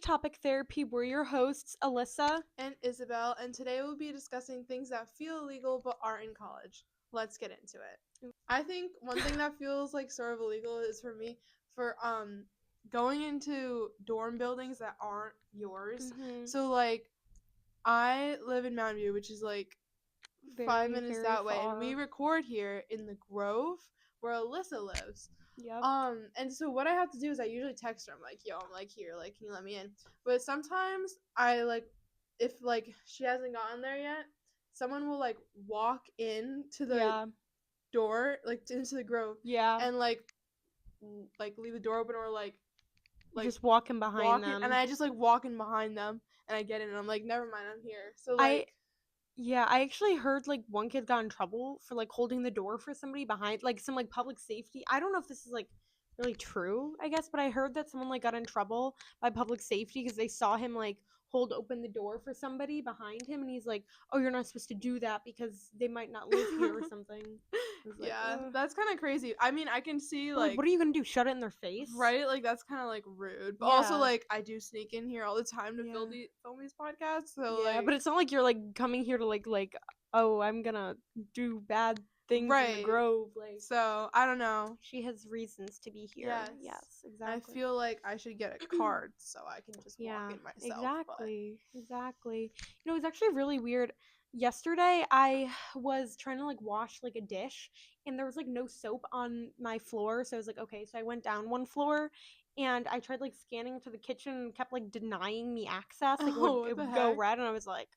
Topic Therapy. We're your hosts, Alyssa and Isabel, and today we'll be discussing things that feel illegal but aren't in college. Let's get into it. I think one thing that feels like sort of illegal is for me for going into dorm buildings that aren't yours. Mm-hmm. So like I live in Mountain View, which is like 5 minutes that way, and we record here in the Grove where Alyssa lives. Yep. And so what I have to do is I usually text her. I'm like, yo, I'm like here, like, can you let me in? But sometimes I like, if like she hasn't gotten there yet, someone will like walk in to the door, like into the Grove, and like leave the door open or like just walking behind them, and I just like walk in behind them and I get in and I'm like, never mind, I'm here. So like. I actually heard like one kid got in trouble for like holding the door for somebody behind, like some like public safety. I don't know if this is like really true, I guess, but I heard that someone like got in trouble by public safety because they saw him like hold open the door for somebody behind him, and he's like, "Oh, you're not supposed to do that because they might not live here or something." Yeah, that's kind of crazy. I mean, I can see like what are you gonna do? Shut it in their face? Right? Like that's kind of like rude. But also like I do sneak in here all the time to film these podcasts. So like, but it's not like you're like coming here to like oh, I'm gonna do bad things in the Grove. Like, so I don't know. She has reasons to be here. Yes, exactly. I feel like I should get a card so I can just walk in myself. Exactly. You know, it was actually really weird. Yesterday, I was trying to like wash like a dish, and there was like no soap on my floor. So I was like, okay. So I went down one floor, and I tried like scanning to the kitchen and kept like denying me access. Like it would go red, and I was like,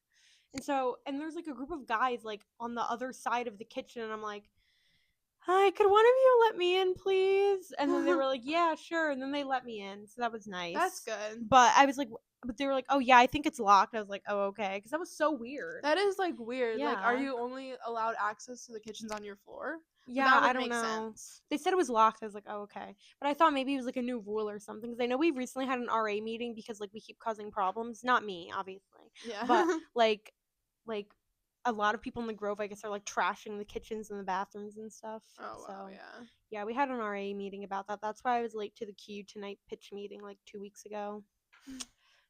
and there's like a group of guys like on the other side of the kitchen, and I'm like, hi, could one of you let me in, please? And then they were like, yeah, sure. And then they let me in. So that was nice. That's good. But I was like, but they were like, oh, yeah, I think it's locked. I was like, oh, okay. Because that was so weird. That is like weird. Yeah. Like, are you only allowed access to the kitchens on your floor? Yeah, I don't know. Sense. They said it was locked. I was like, oh, okay. But I thought maybe it was like a new rule or something. Because I know we recently had an RA meeting because like we keep causing problems. Not me, obviously. Yeah. But like a lot of people in the Grove, I guess, are like trashing the kitchens and the bathrooms and stuff. Oh, wow, yeah. Yeah, we had an RA meeting about that. That's why I was late to the Q Tonight pitch meeting like 2 weeks ago.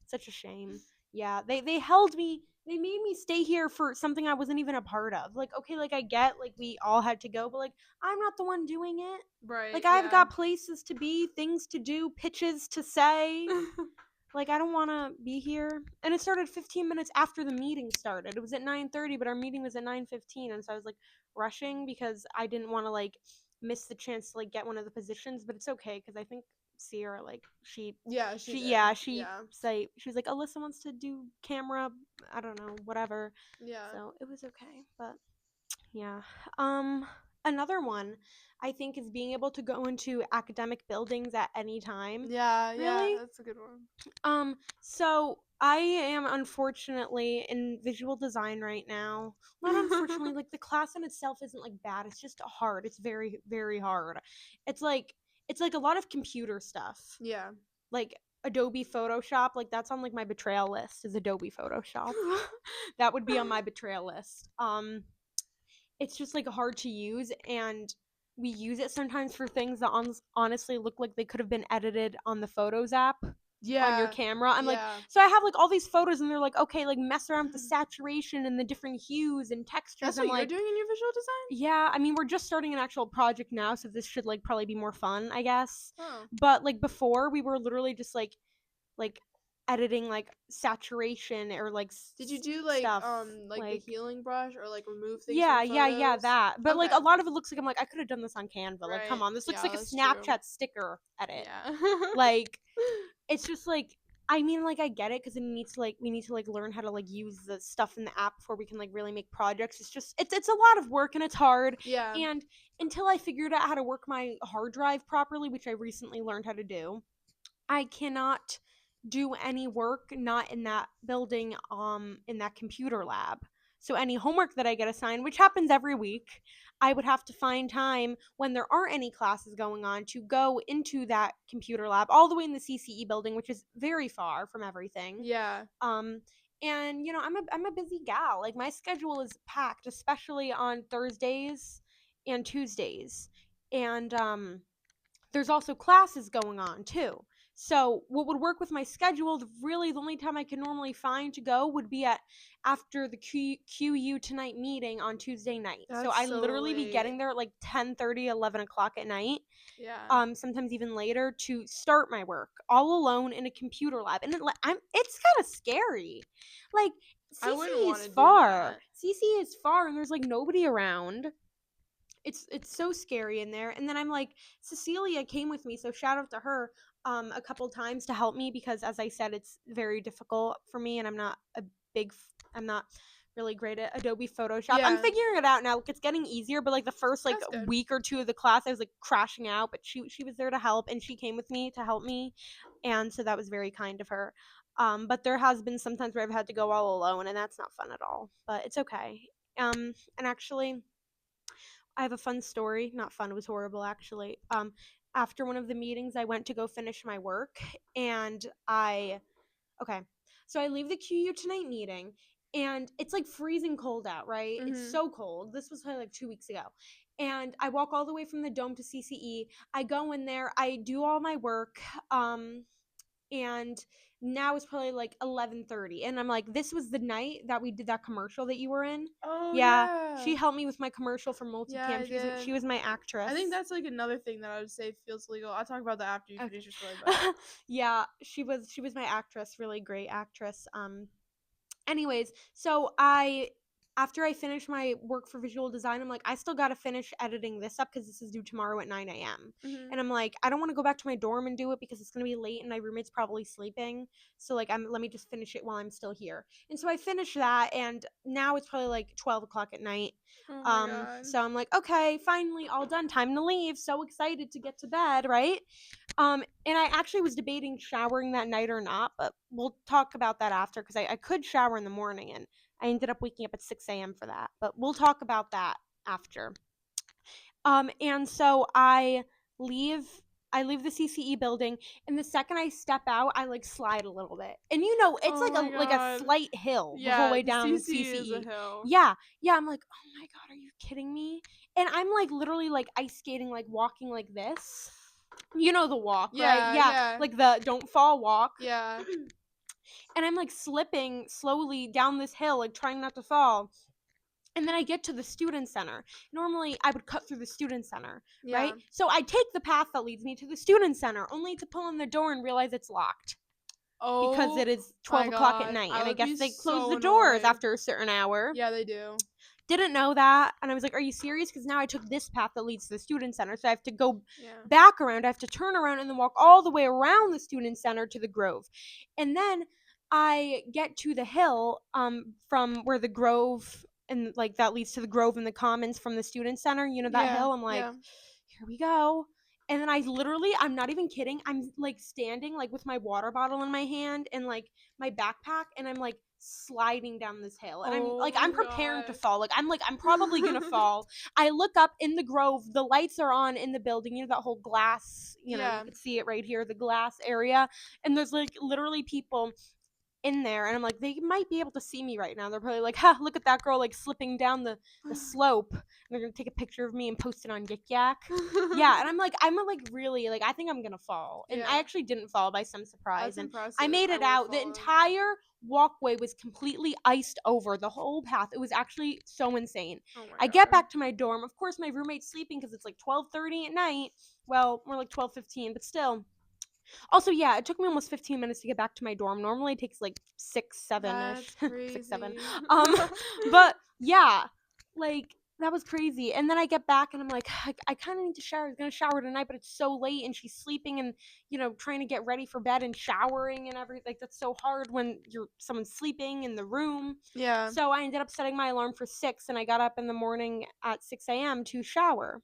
Such a shame. Yeah, they held me. They made me stay here for something I wasn't even a part of. Like, okay, like I get like we all had to go, but like I'm not the one doing it. Right. Like I've got places to be, things to do, pitches to say. Like, I don't want to be here. And it started 15 minutes after the meeting started. It was at 9:30, but our meeting was at 9:15. And so I was, like, rushing because I didn't want to, like, miss the chance to, like, get one of the positions. But it's okay because I think Sierra, like, she was like, Alyssa wants to do camera. I don't know, whatever. Yeah. So it was okay. But, yeah. Another one I think is being able to go into academic buildings at any time. Yeah, really? Yeah, that's a good one. So I am unfortunately in visual design right now. Not unfortunately, like the class in itself isn't like bad. It's just hard. It's very, very hard. It's like a lot of computer stuff. Yeah. Like Adobe Photoshop, like that's on like my betrayal list is Adobe Photoshop. That would be on my betrayal list. It's just like hard to use, and we use it sometimes for things that honestly look like they could have been edited on the Photos app. On your camera. I'm like, so I have like all these photos and they're like, okay, like mess around with the saturation and the different hues and textures. That's what you're doing in your visual design? Yeah, I mean, we're just starting an actual project now, so this should like probably be more fun, I guess. But like before, we were literally just like editing like saturation or like did you do like stuff, like the healing brush or like remove things that, but like a lot of it looks like I'm like I could have done this on Canva. Like come on, this looks like a Snapchat sticker edit. Like it's just like I mean, like I get it because we need to like learn how to like use the stuff in the app before we can like really make projects. It's just it's a lot of work and it's hard. Yeah. And until I figured out how to work my hard drive properly, which I recently learned how to do, I cannot do any work not in that building in that computer lab. So any homework that I get assigned, which happens every week, I would have to find time when there aren't any classes going on to go into that computer lab all the way in the CCE building, which is very far from everything. Yeah. And you know, I'm a busy gal. Like my schedule is packed, especially on Thursdays and Tuesdays. And there's also classes going on too. So what would work with my schedule, really the only time I can normally find to go would be after the QU Tonight meeting on Tuesday night. So That's I so literally be getting late. there at like 10:30, 11 o'clock at night, Yeah. sometimes even later, to start my work all alone in a computer lab. And it's kind of scary. Like, I wouldn't CC want is to do far. that. CC is far, and there's like nobody around. It's so scary in there. And then I'm like, Cecilia came with me, so shout out to her, a couple times to help me, because as I said, it's very difficult for me, and I'm not really great at Adobe Photoshop. I'm Yeah. figuring it out now. Like, it's getting easier, but like the first like That's good. week or two of the class I was like crashing out, but she was there to help, and she came with me to help me, and so that was very kind of her. But there has been some times where I've had to go all alone, and that's not fun at all, but it's okay. And actually, I have a fun story. Not fun, it was horrible actually. After one of the meetings, I went to go finish my work, and okay. So I leave the QU Tonight meeting, and it's like freezing cold out, right? It's Mhm. so cold. This was probably like 2 weeks ago. And I walk all the way from the dome to CCE. I go in there, I do all my work, and now it's probably like 11:30, and I'm like, this was the night that we did that commercial that you were in. Oh Yeah, yeah. she helped me with my commercial for Yeah, multicam. I did. She was my I actress. think that's like another thing that I would say feels legal. I'll talk about that after you Okay. finish your story, but Yeah, she was my actress, really great actress. Anyways, so I after I finish my work for visual design, I'm like, I still got to finish editing this up because this is due tomorrow at 9 a.m. mhm. And I'm like, I don't want to go back to my dorm and do it because it's going to be late and my roommate's probably sleeping. So, like, let me just finish it while I'm still here. And so I finished that, and now it's probably like 12 o'clock at night. Oh my god. So I'm like, okay, finally, all done. Time to leave. So excited to get to bed, right? And I actually was debating showering that night or not, but we'll talk about that after, because I could shower in the morning, and I ended up waking up at 6 a.m. for that. But we'll talk about that after. And so leave I leave the CCE building, and the second I step out, I like slide a little bit. And it's Oh like my a god. slight hill the whole Yeah, way the down CC is a CCE. hill. Yeah. Yeah, I'm like, "Oh my god, are you kidding me?" And I'm like literally like ice skating, like walking like this. You know the walk, right? Yeah, Yeah, yeah. like the don't fall walk. Yeah. And I'm like slipping slowly down this hill, like trying not to fall. And then I get to the student center. Normally, I would cut through the student center, Yeah. right? So I take the path that leads me to the student center, only to pull in the door and realize it's locked because Oh it is my 12 o'clock at god. night. I And I would guess be they close so the doors annoyed. after a certain hour. Yeah, they do. Didn't know that. And I was like, are you serious? Because now I took this path that leads to the student center. So I have to go Yeah. back around. I have to turn around and then walk all the way around the student center to the Grove. And then I get to the hill from where the Grove, and like that leads to the Grove and the Commons from the student center. You know that Yeah. hill? I'm like, Yeah. here we go. And then I'm not even kidding, I'm like standing like with my water bottle in my hand and like my backpack, and I'm like sliding down this hill, and Oh I'm my preparing to god. fall. I'm probably gonna fall. I look up in the Grove, the lights are on in the building, you know, that whole glass, you Yeah. could see it right here, the glass area, and there's like literally people in there, and I'm like, they might be able to see me right now. They're probably like, ha, look at that girl like slipping down the slope. And they're gonna take a picture of me and post it on Yik Yak. Yeah, and I'm like really like, I think I'm gonna fall. And I Yeah. actually didn't fall, by some surprise. That's And I impressive. made I it would have out. The fallen. entire walkway was completely iced over, the whole path. It was actually so insane. Oh my I get god. back to my dorm. Of course, my roommate's sleeping because it's like 12:30 at night. Well, more like 12:15, but still. Also, yeah, it took me almost 15 minutes to get back to my dorm. Normally it takes like 6, 7-ish. That's 6, 7. crazy. Um, but yeah, like that was crazy. And then I get back and I'm like, I kind of need to shower. I was going to shower tonight, but it's so late and she's sleeping and, trying to get ready for bed and showering and everything. Like, that's so hard when someone's sleeping in the room. Yeah. So I ended up setting my alarm for 6, and I got up in the morning at 6 a.m. to shower,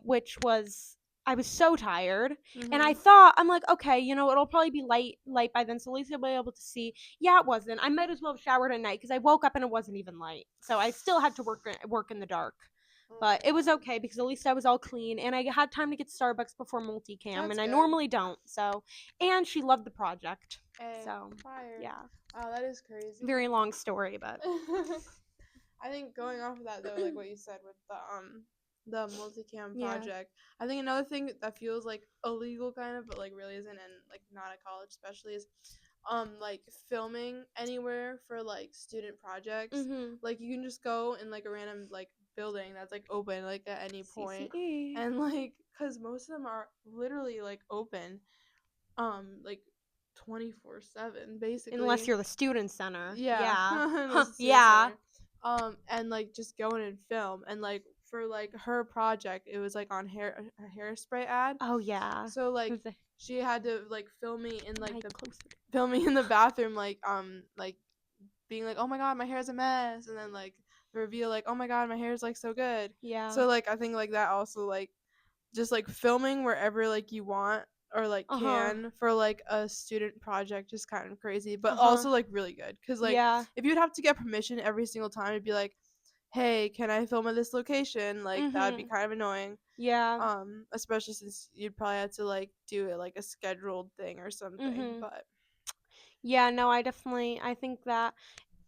which was, I was so tired, and Mhm. I'm like, okay, it'll probably be light by then, so at least I'll be able to see. Yeah, it wasn't. I might as well have showered at night because I woke up and it wasn't even light, so I still had to work in the dark. Oh But my it was god. okay because at least I was all clean, and I had time to get Starbucks before multicam, That's and I good. normally don't. So, and she loved the project. Hey, So, fire. yeah, Oh, that is crazy. very long story, but I think going off of that though, like what you said with the multicam Yeah. project. I think another thing that feels like illegal kind of, but like really isn't, and like not at college especially, is like filming anywhere for like student projects. Mm-hmm. Like you can just go in like a random like building that's like open like at any point, CCE. and like because most of them are literally like open, like 24/7 Unless basically. you're the student center. Yeah, Yeah. unless Huh, it's student yeah. center. And like just go in and film, and like for like her project, it was like on a hairspray ad. Oh yeah. So like Who's the she had to like film me in like mic the closer? film me in the bathroom, like being like, oh my god, my hair's a mess, and then like the reveal like, oh my god, my hair's like so good. Yeah. So like I think like that also like just like filming wherever like you want or like Uh-huh. can for like a student project is kind of crazy, but Uh-huh. also like really good because like Yeah. if you'd have to get permission every single time, it'd be like, hey, can I film at this location? Like that would be Mm-hmm. kind of annoying. Yeah. Especially since you'd probably have to like do it like a scheduled thing or something. Mm-hmm. But Yeah, no, I think that.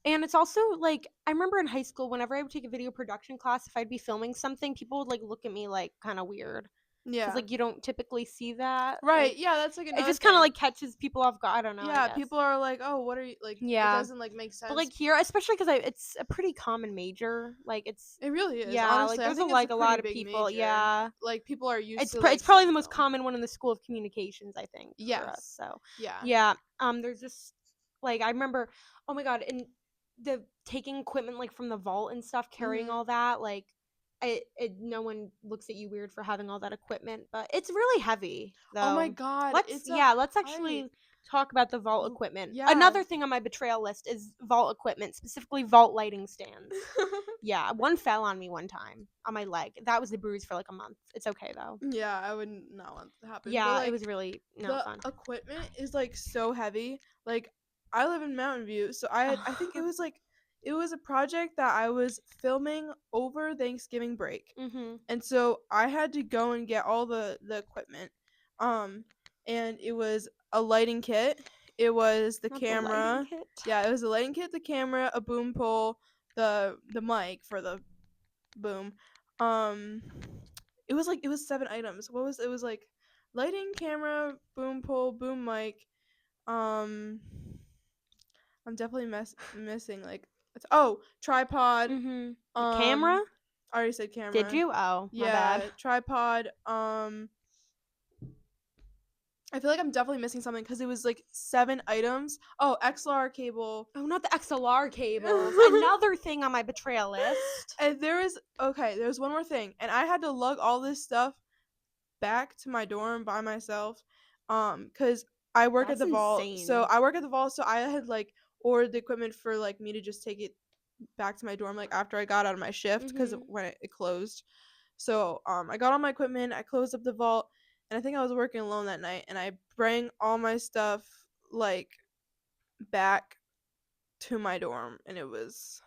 And it's also like I remember in high school whenever I would take a video production class, if I'd be filming something, people would like look at me like kind of weird. Because yeah, like you don't typically see that. right, Like yeah, that's like it another just kind of thing. like catches people off guard. I don't know, I Yeah, guess. people are like, oh, what are you like? It Yeah. doesn't like make But sense. like here, especially because it's a pretty common major. Like it's It really is. yeah, like Honestly, I there's a think it's a like a pretty lot of big people. major. Yeah, Like people are used it's to like it's probably seeing the most film. common one in the School of Communications, I think, for us. Yes. So Yeah. yeah, there's just like I remember, oh my god, and the taking equipment like from the vault and stuff, carrying all that, like no one looks at you weird for having all that equipment, but it's really heavy Oh my though. god, it's a Let's height. actually talk about the vault equipment. Yeah. Another thing on my betrayal list is vault equipment, specifically vault lighting stands. Yeah, one fell on me one time on my leg. That was the bruise for like a month. It's okay though. Yeah, I would not want that to happen. But Yeah, it like was really not the fun. equipment is like so heavy. Like I live in Mountain View, so I think it was a project that I was filming over Thanksgiving break. Mhm. And so I had to go and get all the equipment. And it was a lighting kit. It was the Not the lighting camera. kit. Yeah, it was a lighting kit, the camera, a boom pole, the mic for the boom. Um it was 7 items. It was like lighting, camera, boom pole, boom mic. Um I'm definitely missing like tripod. Mhm. The camera? I already said Did camera. you? Oh, my Yeah, bad. tripod. I feel like I'm definitely missing something because it was like 7 items. Oh, XLR cable. Oh, not the XLR cables. Another thing on my betrayal list. And there's one more thing, and I had to lug all this stuff back to my dorm by myself, because I work at That's the vault. So insane. I work at the vault, so I had like ordered the equipment for like me to just take it back to my dorm like after I got out of my shift because Mhm. when it closed. So I got all my equipment, I closed up the vault, and I think I was working alone that night, and I bring all my stuff like back to my dorm, and it was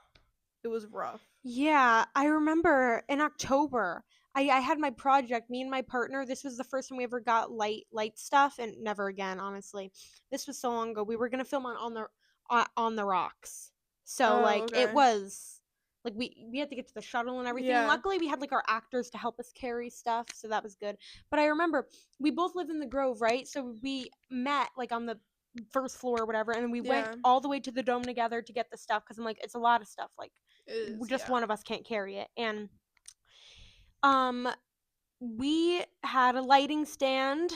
rough. Yeah, I remember in October, I had my project, me and my partner. This was the first time we ever got light stuff, and never again, honestly. This was so long ago. We were gonna film on the rocks. So Oh, like it okay. was like we had to get to the shuttle and everything. Yeah. Luckily, we had like our actors to help us carry stuff, so that was good. But I remember we both lived in the Grove, right? So we met like on the first floor or whatever, and we went Yeah. all the way to the dome together to get the stuff because I'm like, it's a lot of stuff. Like It is, just yeah. one of us can't carry it. And um we had a lighting stand,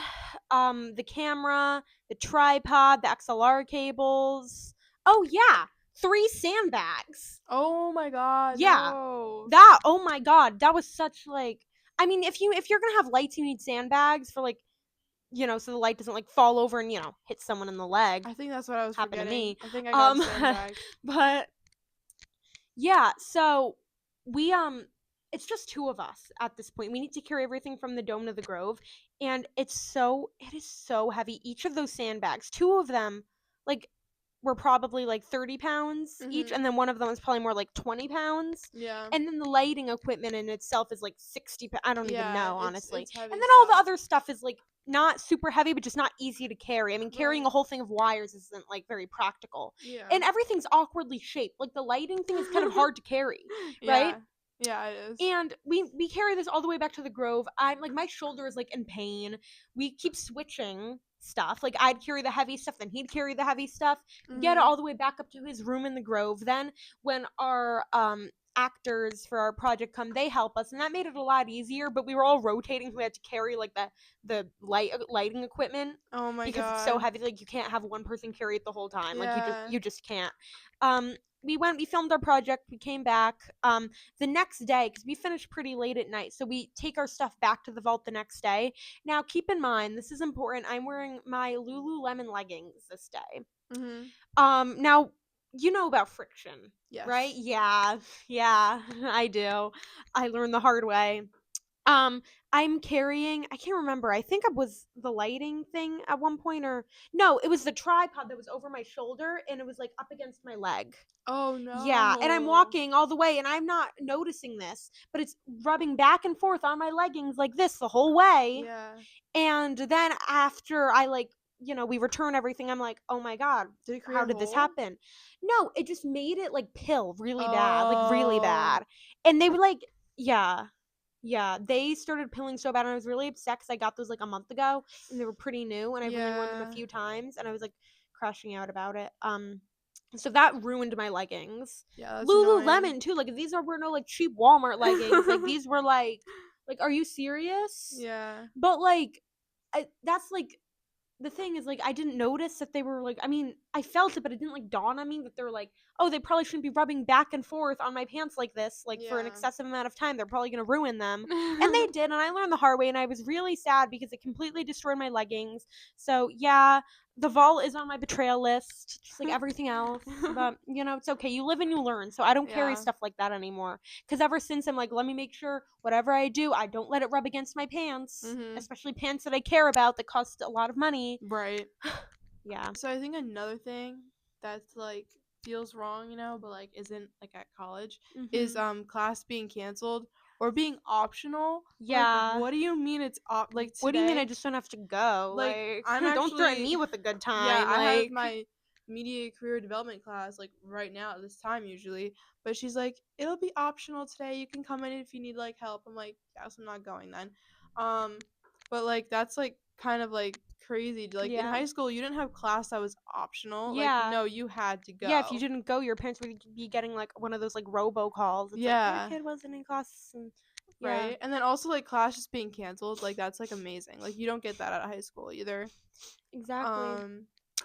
the camera, the tripod, the XLR cables. Oh yeah, 3 sandbags. Oh my god, Yeah. no. That oh my god, that was such like I mean, if you're going to have lights, you need sandbags for like, so the light doesn't like fall over and, hit someone in the leg. I think that's what I was Happened to forgetting. me. I think I got a Um sandbag. but yeah, so we it's just 2 of us at this point. We need to carry everything from the dome to the Grove, and it is so heavy. Each of those sandbags, 2 of them like were probably like 30 pounds each, Mhm. and then one of them is probably more like 20 pounds. Yeah. And then the lighting equipment in itself is like 60 I don't even Yeah, know, honestly. it's heavy And then all the stuff. other stuff is like not super heavy, but just not easy to carry. I mean, carrying Right. a whole thing of wires isn't like very practical. Yeah. And everything's awkwardly shaped. Like the lighting thing is kind of hard to carry, right? Yeah. Yeah, it is. And we carry this all the way back to the Grove. I'm like, my shoulder is like in pain. We keep switching stuff. Like, I'd carry the heavy stuff, then he'd carry the heavy stuff, get it all the way back up to his room in the Grove. Then when our actors for our project come, they help us, and that made it a lot easier. But we were all rotating who had to carry like the lighting equipment, Oh my because it's god. so heavy. Like, you can't have one person carry it the whole time. Like, Yeah. you just can't. We filmed our project, we came back the next day, because we finished pretty late at night, so we take our stuff back to the vault the next day. Now, keep in mind, this is important, I'm wearing my Lululemon leggings this day. Now, you know about friction, Yes. right? Yeah, I do. I learned the hard way. I'm carrying, I can't remember, I think it was the lighting thing at one point, or no, it was the tripod that was over my shoulder, and it was like up against my leg. Oh no. Yeah, and I'm walking all the way, and I'm not noticing this, but it's rubbing back and forth on my leggings like this the whole way. Yeah. And then after I, like, we return everything, I'm like, oh my god, Did it create how a did this hole? happen? No, it just made it like pill really bad, like really bad. And they were like, yeah, they started pilling so bad, and I was really upset because I got those like a month ago, and they were pretty new, and I've only worn them a few times, and I was like crashing out about it. So that ruined my leggings. Yeah, that's Lululemon annoying. too. Like, these were no like cheap Walmart leggings. Like, these were like, are you serious? Yeah. But like, that's like the thing is, like, I didn't notice that they were like, I mean, I felt it, but it didn't like dawn on me that they're like, oh, they probably shouldn't be rubbing back and forth on my pants like this, like for an Yeah. excessive amount of time. They're probably gonna ruin them. And they did, and I learned the hard way, and I was really sad because it completely destroyed my leggings. So yeah, the vault is on my betrayal list, just like everything else. But it's okay. You live and you learn. So I don't carry Yeah. stuff like that anymore. Because ever since, I'm like, let me make sure whatever I do, I don't let it rub against my pants, especially pants that I care about that cost a lot of money. Right. Yeah. So I think another thing that's like feels wrong, but like isn't like at college is class being canceled or being optional. Like, Yeah. what do you mean it's like today? What do you mean I just don't have to go? Like, Like, I'm don't threaten actually me with a good yeah, time. I have Like, my media career development class like right now at this time usually, but she's like, it'll be optional today. You can come in if you need like help. I'm like, yes, I'm not going then. But like that's like kind of like crazy. Like in yeah. high school, you didn't have class that was optional. Like Yeah. no, you had to go. Yeah, if you didn't go, your parents would be getting like one of those like robocalls. It's like, your kid wasn't in class. And yeah. Right. And then also like class just being canceled, like that's like amazing. Like you don't get that at high school either. Exactly.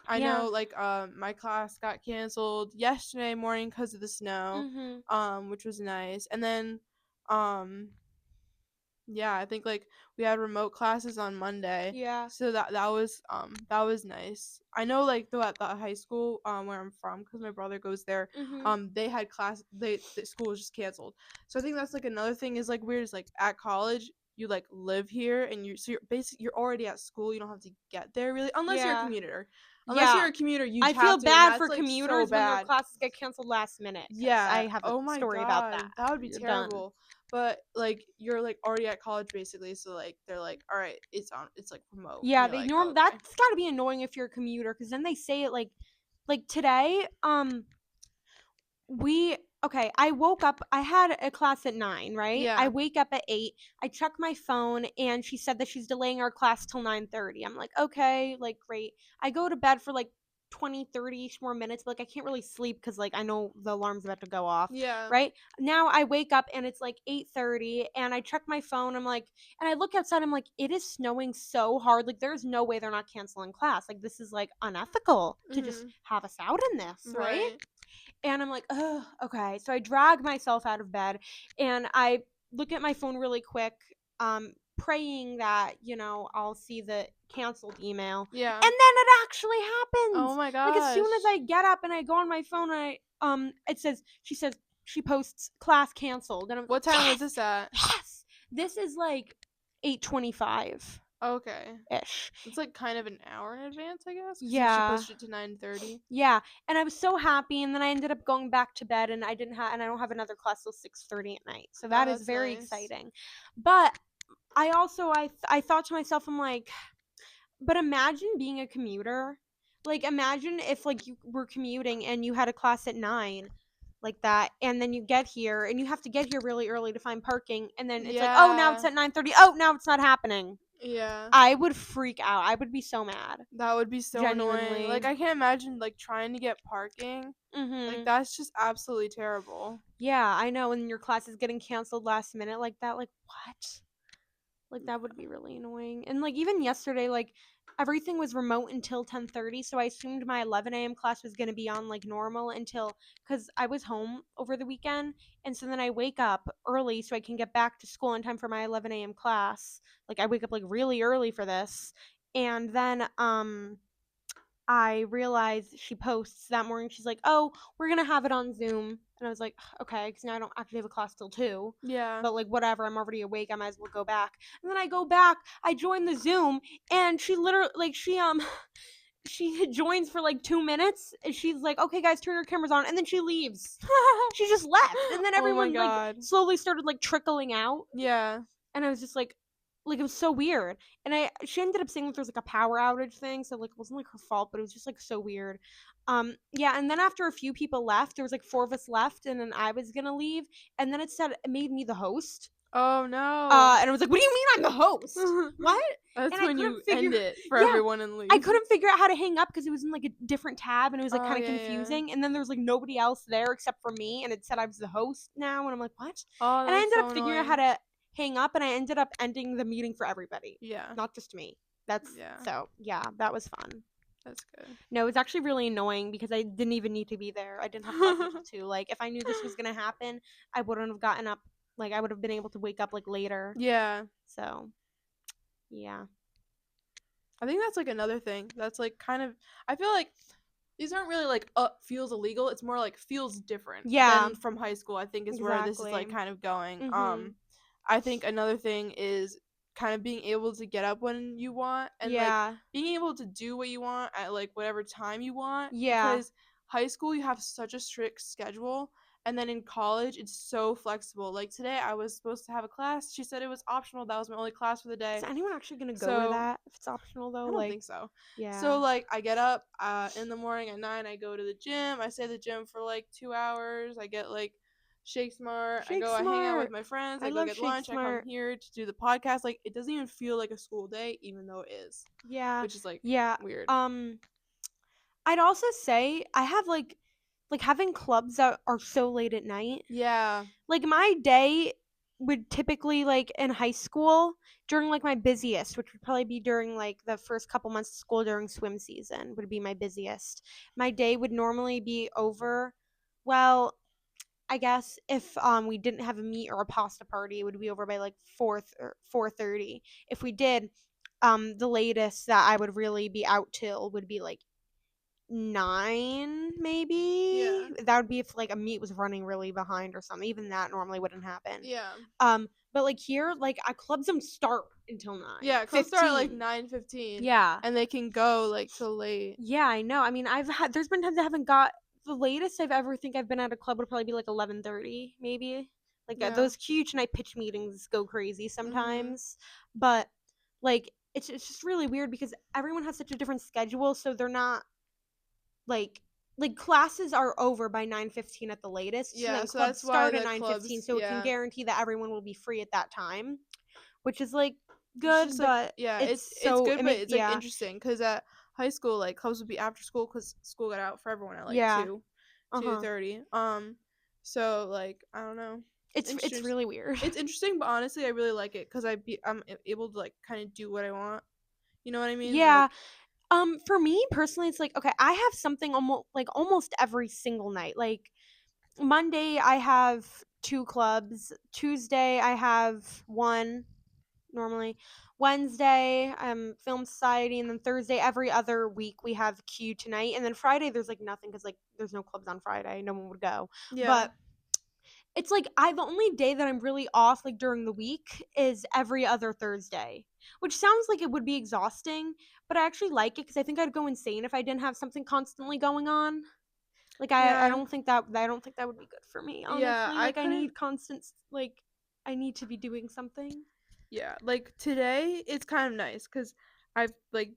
I Yeah. know like my class got canceled yesterday morning because of the snow, which was nice. And then yeah, I think like we had remote classes on Monday. Yeah. So that was nice. I know like at the high school where I'm from, because my brother goes there, they had class, the school was just canceled. So I think that's like another thing is like weird is like at college you like live here and you're basically you're already at school, you don't have to get there really unless you're a Yeah. commuter. Yeah. You're a commuter, you I have feel to, and bad that's for like commuters so when their bad. classes get canceled last minute. 'Cause Yeah. I have a Oh my story god, about that. that would be You're done. terrible. But like you're like already at college basically, so like they're like, all right, it's like remote. Yeah, And you're they like, norm okay. that's got to be annoying if you're a commuter, because then they say it like today. I woke up, I had a class at 9, right? Yeah. I wake up at 8, I check my phone, and she said that she's delaying our class till 9:30. I'm like, okay, like, great. I go to bed for like 20, 30 more minutes, but like I can't really sleep because like I know the alarm's about to go off. Yeah. Right? Now I wake up and it's like 8:30, and I check my phone, I'm like, and I look outside, I'm like, it is snowing so hard. Like, there's no way they're not canceling class. Like, this is like unethical to just have us out in this, right? And I'm like, oh, okay. So I drag myself out of bed, and I look at my phone really quick, praying that, I'll see the canceled email. Yeah. And then it actually happens. Oh my Like, as soon as gosh. I get up and I go on my phone, it says, she posts class canceled. And I'm What like, time yes, was this at? yes. This is like 8:25 Okay. ish. It's like kind of an hour in advance, I guess. 'Cause Yeah. she pushed it to 9:30. Yeah, and I was so happy, and then I ended up going back to bed, and I don't have another class till 6:30 at night. So that is that's very nice. exciting. But I also I thought to myself, I'm like, but imagine being a commuter. Like, imagine if like you were commuting and you had a class at 9. like that, and then you get here and you have to get here really early to find parking, and then it's like, oh, now it's Yeah. at 9:30. Oh, now it's not happening. Yeah. I would freak out. I would be so mad. That would be so annoying. Genuinely. Like, I can't imagine, like, trying to get parking. Like, Mhm. that's just absolutely terrible. Yeah, I know, and your class is getting canceled last minute like that. Like, what? Like, that would be really annoying. And, like, even yesterday, like, everything was remote until 10:30, so I assumed my 11 a.m. class was gonna be on, like, normal until, because I was home over the weekend, and so then I wake up early so I can get back to school in time for my 11 a.m. class. Like, I wake up, like, really early for this, and then, I realized she posts that morning, she's like, "Oh, we're gonna have it on Zoom." And I was like, "Okay," because now I don't actually have a class till 2. Yeah. But, like, whatever, I'm already awake, I might as well go back. And then I go back, I join the Zoom, and she literally, like, she joins for, like, 2 minutes, and she's like, "Okay, guys, turn your cameras on," and then she leaves. She just left, and then Oh my everyone, like, god. slowly started, like, trickling out. Yeah. And I was just like, it was so weird. And she ended up saying that there's like a power outage thing, so like it wasn't like her fault, but it was just like so weird. Yeah, and then after a few people left, there was like 4 of us left, and then I was gonna leave, and then it made me the host. Oh no. And I was like, "What do you mean I'm the host? What?" That's And I when couldn't you figure end it for Yeah, everyone and I leave. couldn't figure out how to hang up because it was in like a different tab, and it was like Oh kind of yeah, yeah. confusing. And then there was like nobody else there except for me, and it said I was the host now, and I'm like, "What?" Oh, And I that's ended up so figuring out how annoying. to hang up, and I ended up ending the meeting for everybody, Yeah. not just me. That's Yeah. so yeah, that was fun. That's good. No, it was actually really annoying because I didn't even need to be there. I didn't have class until 2. Like, if I knew this was gonna happen, I wouldn't have gotten up. Like, I would have been able to wake up like later. Yeah. So yeah. I think that's like another thing. That's like kind of I feel like these aren't really like feels illegal. It's more like feels different Yeah, than from high school, I think is where this is exactly. like kind of going. Mhm. I think another thing is kind of being able to get up when you want and like Yeah. being able to do what you want at like whatever time you want Yeah. because high school you have such a strict schedule and then in college it's so flexible. Like today I was supposed to have a class. She said it was optional. That was my only class for the Is day. anyone actually gonna go to So that if it's optional though? I don't Like, think so. yeah. So like I get up in the morning at 9, I go to the gym. I stay at the gym for like 2 hours. I get like Shake Smart. Shake I hang out with Smart. my friends. I I go love get Shake lunch. I come Smart. here to do the podcast. Like it doesn't even feel like a school day even though it is, Yeah. which is like Yeah. weird. I'd also say I have like having clubs that are so late at night. Yeah. Like my day would typically, like in high school, during like my busiest, which would probably be during like the first couple months of school during swim season would be my busiest. My day would normally be over, well, I guess if we didn't have a meet or a pasta party, it would be over by like 4:30. If we did, the latest that I would really be out till would be like 9 maybe. Yeah. That would be if like a meet was running really behind or something. Even that normally wouldn't happen. Yeah. But like here, like clubs don't start until 9. Yeah, clubs start at like 9:15 Yeah. and they can go like till late. Yeah, I know. I mean, there's been times I haven't got the latest I've been at a club would probably be like 11:30 maybe. Like Yeah. those huge night pitch meetings go crazy Mhm. sometimes. But like it's just really weird because everyone has such a different schedule, so they're not like classes are over by 9:15 at the latest. So Yeah, then so clubs that's why start at the 9:15, clubs, so it can yeah. guarantee that everyone will be free at that time, which is like It's good, just like but yeah, it's so good, it but make it's like yeah. interesting because at high school, like clubs would be after school because school got out for everyone at like Yeah. Uh-huh. 2:30. So like I don't know, It's interesting. really weird. It's interesting, but honestly, I really like it because I'm able to like kind of do what I want. You know what I mean? Yeah. Like For me personally, it's like, okay, I have something almost every single night. Like Monday I have 2 clubs, Tuesday I have 1 normally. Wednesday, film society, and then Thursday every other week we have Q tonight, and then Friday there's like nothing because like there's no clubs on Friday, no one would go. yeah, But it's like the only day that I'm really off like during the week is every other Thursday, which sounds like it would be exhausting, but I actually like it because I think I'd go insane if I didn't have something constantly going on. Like yeah, I don't think that would be good for me, yeah. honestly. I Like I couldn't. need constant like I need to be doing something. Yeah, like today it's kind of nice because I've like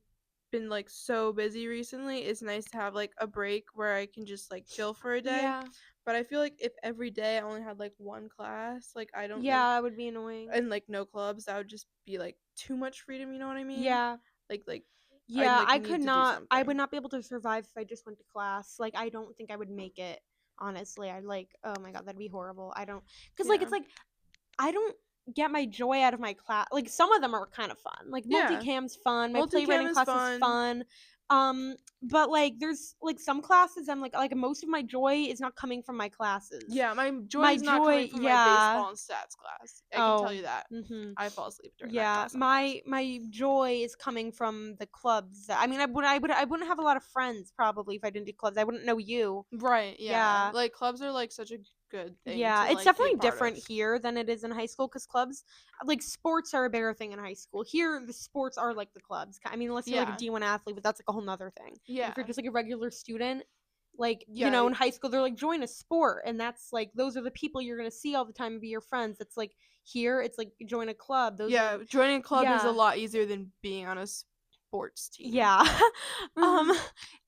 been like so busy recently, it's nice to have like a break where I can just like chill for a day. Yeah. But I feel like if every day I only had like one class, like I don't Yeah, think, that would be annoying. and like no clubs, that would just be like too much freedom, you know what I mean? Yeah. Like I'd Yeah, like I could need to do not I would something. not be able to survive if I just went to class. Like I don't think I would make it. Honestly, I like oh my god, that'd be horrible. I don't cuz like Yeah. it's like I don't get my joy out of my class. Like some of them are kind of fun. Like Yeah. multicam's fun. My Multicam playwriting is class is fun. fun. But like there's like some classes I'm like most of my joy is not coming from my classes. Yeah, my joy My is not coming joy, from my yeah. baseball and stats class. I can tell Oh. you that. Mhm. I fall asleep during that Yeah, class sometimes. my joy is coming from the clubs. I mean, I wouldn't have a lot of friends probably if I didn't do clubs. I wouldn't know you. Right, yeah. Yeah. Like clubs are like such a good thing Yeah, to it's like be a definitely part different of. here than it is in high school because clubs, like sports, are a bigger thing in high school. Here, the sports are like the clubs. I mean, unless you're like a Yeah. D1 athlete, but that's like a whole nother thing. Like if you're Yeah. just like a regular student, like Yeah. in high school, they're like join a sport, and that's like those are the people you're gonna see all the time and be your friends. It's like here, it's like join a club. Those are Yeah, joining a club is a yeah. lot easier than being on a sports team. Yeah. um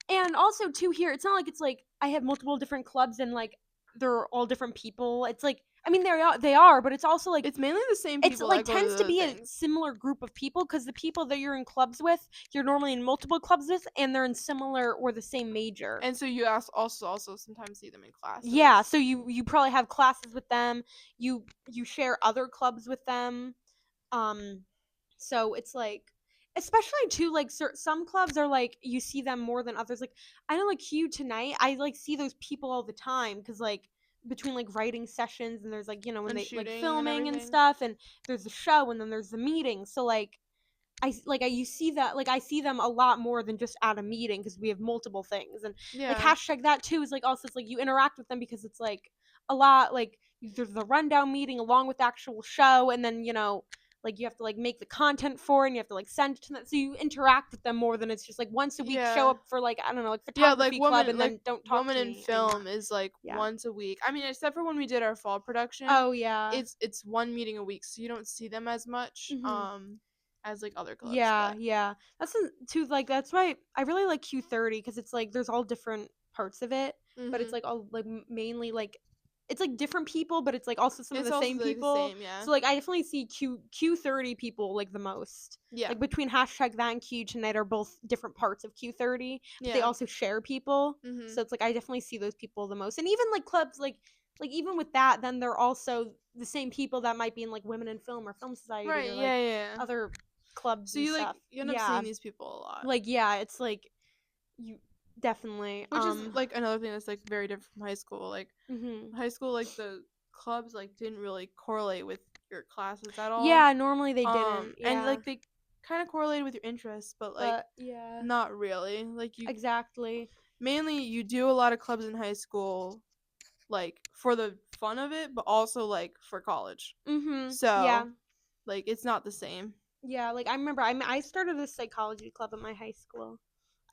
and also too here, it's not like it's like I have multiple different clubs and like they're all different people. It's like I mean they are, but it's also like It's mainly the same it's people like that go to tends to the be a things. similar group of people because the people that you're in clubs with, you're normally in multiple clubs with and they're in similar or the same major. And so you also sometimes see them in Yeah, classes. so you probably have classes with them. You share other clubs with them. Um, so it's like, especially too, like some clubs are like you see them more than others. Like I know, like Hugh tonight, I like see those people all the time because like between like writing sessions and there's like when And they like shooting and filming and everything. stuff and there's the show and then there's the meeting. So like you see that like I see them a lot more than just at a meeting because we have multiple things and like Yeah. hashtag that too is like also it's like you interact with them because it's like a lot like there's the rundown meeting along with the actual show and then like you have to like make the content for it and you have to like send it to them so you interact with them more than it's just like once a week show Yeah. up for like I don't know like Yeah, like photography club and like then don't talk woman to in me anymore. film is like Yeah. once a week. I mean, except for when we did our fall production, Oh yeah. it's one meeting a week, so you don't see them as much Mhm. as like other clubs, Yeah, but yeah. Too like that's why I really like Q30 because it's like there's all different parts of it, but it's mhm. like all like mainly like it's like different people, but it's like also some of It's the also same like the people. same, yeah. So like I definitely see Q30 people like the most. Yeah. Like between hashtag that and Q tonight are both different parts of Q30, but they Yeah. also share people. Mhm. So it's like I definitely see those people the most. And even like clubs like even with that, then they're also the same people that might be in like Women in Film or Film Society Right, or like yeah, yeah. other clubs So and stuff. you end up Yeah. seeing these people a lot. Like yeah, it's like you definitely Which is like another thing that's like very different from high school. Like mhm. high school, like the clubs like didn't really correlate with your classes at all. Yeah, normally they didn't. And Yeah. like they kind of correlated with your interests, but like But yeah, not really. Like you exactly. mainly you do a lot of clubs in high school like for the fun of it, but also like for college. Mhm. Yeah. So, like it's not the same. Yeah, like I remember I started a psychology club at my high school.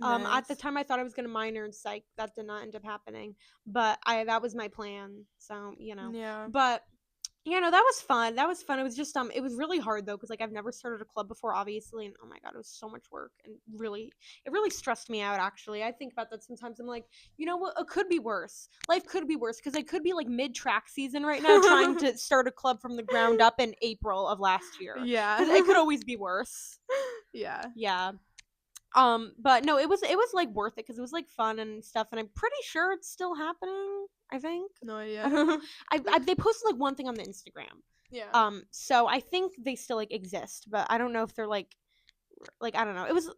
At the Nice. time I thought I was going to minor in psych. That did not end up happening, but I that was my plan. So, Yeah. But that was fun. That was fun. It was just it was really hard though cuz like I've never started a club before obviously and oh my god, it was so much work and it really stressed me out actually. I think about that sometimes. I'm like, you know what? It could be worse. Life could be worse cuz I could be like mid-track season right now trying to start a club from the ground up in April of last year cuz it could Yeah. always be worse. Yeah. Yeah. But no, it was like worth it because it was like fun and stuff, and I'm pretty sure it's still happening. I think. No I don't idea. know. They posted like one thing on the Instagram. Yeah. So I think they still like exist, but I don't know if they're like I don't know. It was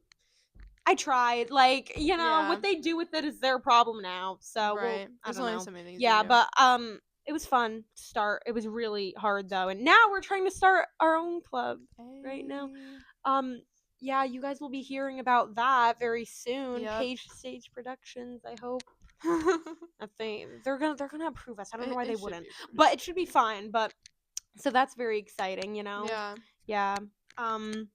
I tried like Yeah. what they do with it is their problem now. So well Right. I There's don't only know. so many things you Yeah, can do. but it was fun to start. It was really hard though, and now we're trying to start our own club right now. Hey. Um, yeah, you guys will be hearing about that very soon. Yep. Cage Stage Productions. I hope if they're gonna approve us. I don't know why they It should wouldn't, be but approved. it should be fine. But so that's very exciting. Yeah. Yeah. Um,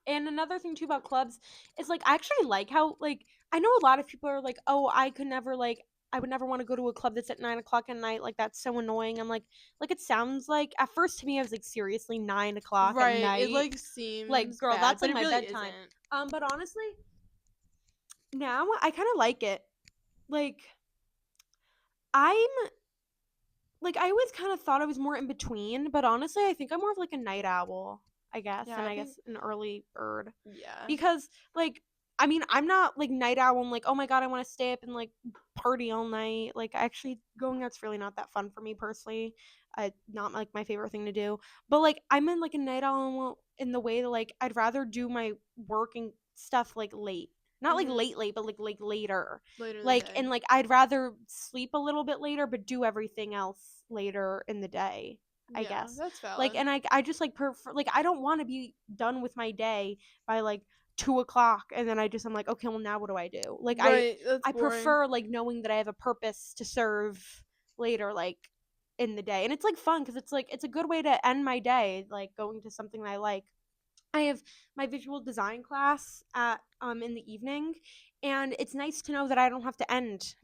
and another thing too about clubs is like I actually like how like I know a lot of people are like, oh, I could never like I would never want to go to a club that's at 9 o'clock at night. Like, that's so annoying. I'm like it sounds like, at first to me, I was like, seriously, 9 o'clock at Right. It night? like Like, seems girl, bad, that's but like it my really bedtime. isn't. But honestly, now I kind of like it. Like, I'm like, I always kind of thought I was more in between, but honestly, I think I'm more of like a night owl, I guess, Yeah, and I I think guess an early bird. yeah. Because, like, I mean, I'm not like night owl. I'm like, oh my god, I want to stay up and like party all night. Like, actually, going out's really not that fun for me personally. Not like my favorite thing to do. But like, I'm in like a night owl in the way that like I'd rather do my work and stuff like late, not like Mhm. late, but like later. Later in the Like, day. and like I'd rather sleep a little bit later, but do everything else later in the day, I Yeah, guess. that's Like, valid. and I just like prefer, like, I don't want to be done with my day by like 2 o'clock, and then I'm like, okay, well, now what do I do? Like, Right, that's I boring. prefer like knowing that I have a purpose to serve later, like in the day. And it's like fun because it's like it's a good way to end my day, like going to something that I like. I have my visual design class at in the evening, and it's nice to know that I don't have to end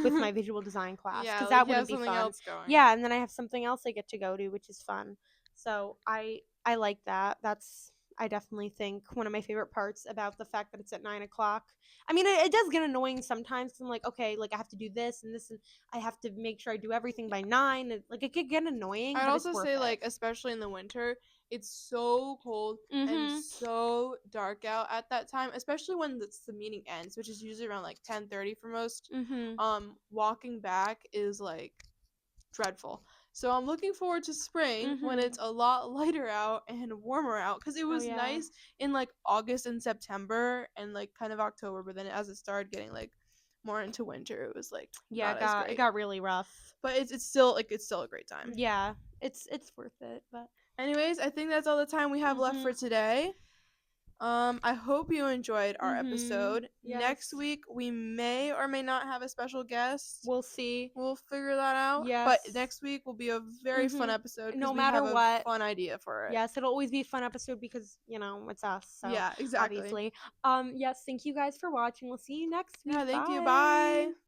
with my visual design class, Yeah, because like that you have wouldn't be something fun. else going. Yeah, and then I have something else I get to go to, which is fun. So I like that. That's, I definitely think, one of my favorite parts about the fact that it's at 9 o'clock. I mean, it does get annoying sometimes. 'Cause I'm like, okay, like I have to do this and this, and I have to make sure I do everything by 9. And, like, it could get annoying, I'd but it's also worth say, it. like, especially in the winter, it's so cold and Mhm. so dark out at that time, especially when the meeting ends, which is usually around like 10:30 for most. Mhm. Walking back is like dreadful. So I'm looking forward to spring when Mhm. it's a lot lighter out and warmer out, because it Oh was yeah. nice in like August and September and like kind of October, but then as it started getting like more into winter, it was like Yeah, not as it great. got really rough. But it's still a great time. Yeah, it's worth it, but Anyways, I think that's all the time we have left for mhm. today. I hope you enjoyed our Mhm. episode. Next Yes. week we may or may not have a special guest. We'll see. We'll figure that out. But Yes. next week will be a very fun Mhm. episode because No we have matter a what. fun idea for it. Yes, it'll always be a fun episode because, it's us. So, Yeah, exactly. obviously. Yes, thank you guys for watching. We'll see you next Yeah, week. thank you. Bye. Bye.